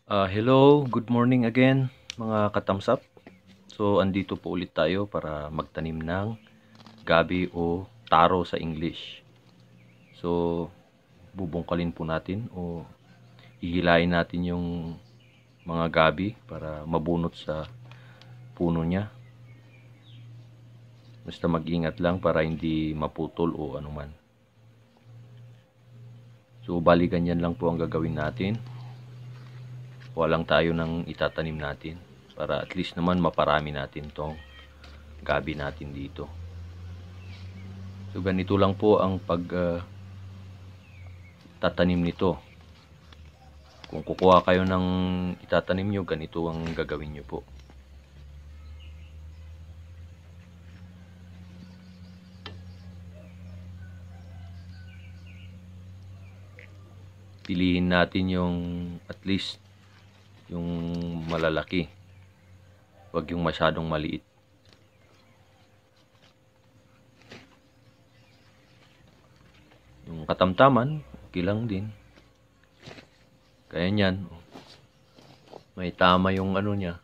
Hello, good morning again mga katamsap. So, andito po ulit tayo para magtanim ng gabi o taro sa English. So, bubungkalin po natin o hihilain natin yung mga gabi para mabunot sa puno niya. Basta mag-ingat lang para hindi maputol o anuman. So, bali ganyan lang po ang gagawin natin. Walang tayo ng itatanim natin para at least naman maparami natin tong gabi natin dito. So ganito lang po ang tatanim nito. Kung kukuha kayo ng itatanim nyo, ganito ang gagawin nyo po. Piliin natin yung at least yung malalaki. Huwag yung masyadong maliit. Yung katamtaman, okay lang din. Kaya nyan, may tama yung ano niya.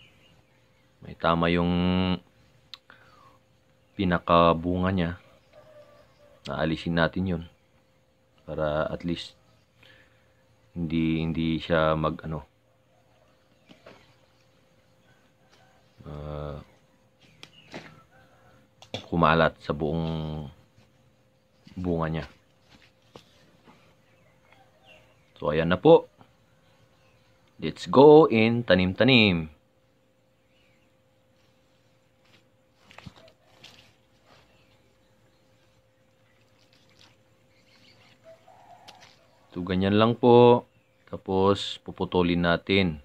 May tama yung pinakabunga niya. Naalisin natin yun. Para at least hindi siya kumalat sa buong bunga niya. So ayan na po. Let's go in tanim-tanim. So ganyan lang po. Tapos puputulin natin.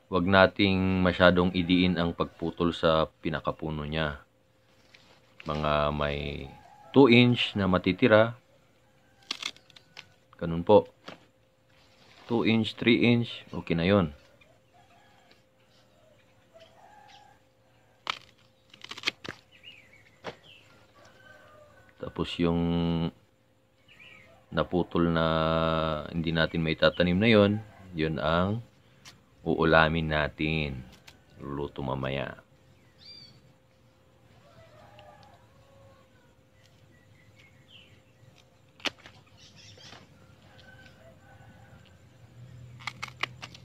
Huwag nating masyadong idiin ang pagputol sa pinakapuno niya. Mga may 2 inch na matitira. Ganun po. 2 inch, 3 inch, okay na yon. Tapos yung naputol na hindi natin may tatanim na yon, yun ang uulamin natin. Luluto mamaya.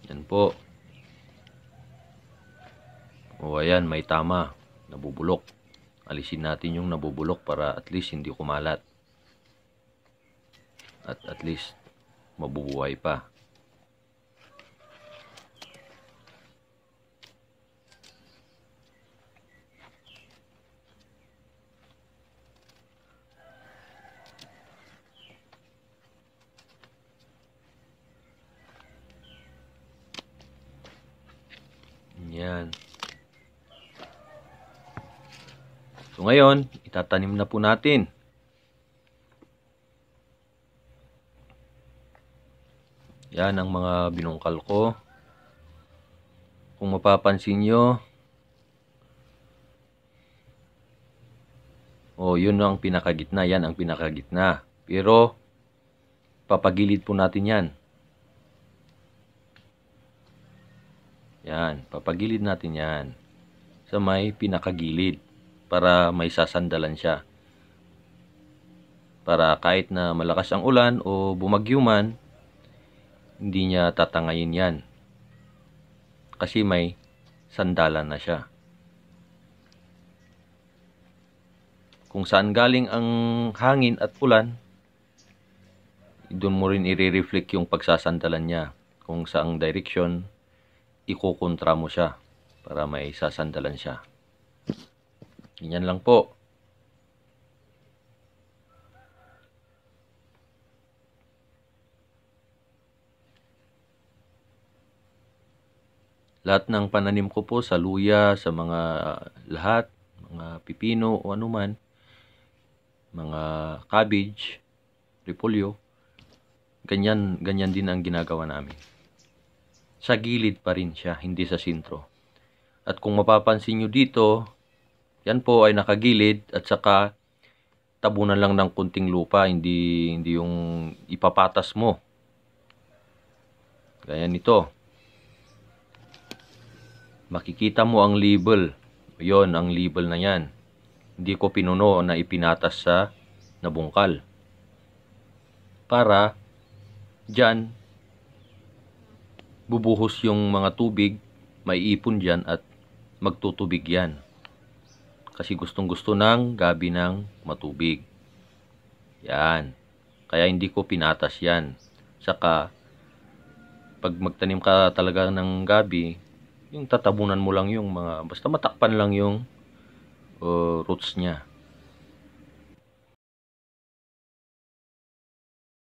Yan po. O ayan, may tama. Nabubulok. Alisin natin yung nabubulok para at least hindi kumalat. At least mabubuhay pa. Yan. So ngayon, itatanim na po natin. Yan ang mga binungkal ko. Kung mapapansin nyo, yun ang pinakagitna. Yan ang pinakagitna. Pero, papagilid po natin yan. Yan, papagilid natin yan. Sa may pinakagilid. Para may sasandalan siya. Para kahit na malakas ang ulan o bumagyo man, hindi niya tatangayin yan. Kasi may sandalan na siya. Kung saan galing ang hangin at ulan, doon mo rin i-reflect yung pagsasandalan niya. Kung saang direction, ikukontra mo siya para may sasandalan siya. Ganyan lang po. Lahat ng pananim ko po sa luya, sa mga lahat, mga pipino o anuman, mga cabbage, repolyo, ganyan din ang ginagawa namin. Sa gilid pa rin siya, hindi sa sentro. At kung mapapansin nyo dito, yan po ay nakagilid at saka tabunan lang ng kunting lupa, hindi yung ipapatas mo. Gaya nito. Makikita mo ang label. Yon ang label na yan. Hindi ko pinuno na ipinatas sa nabungkal. Para dyan, bubuhos yung mga tubig, maiipon dyan at magtutubig yan. Kasi gustong gusto ng gabi ng matubig. Yan. Kaya hindi ko pinatas yan. Saka, pag magtanim ka talaga ng gabi, yung tatabunan mo lang yung mga, basta matakpan lang yung roots niya.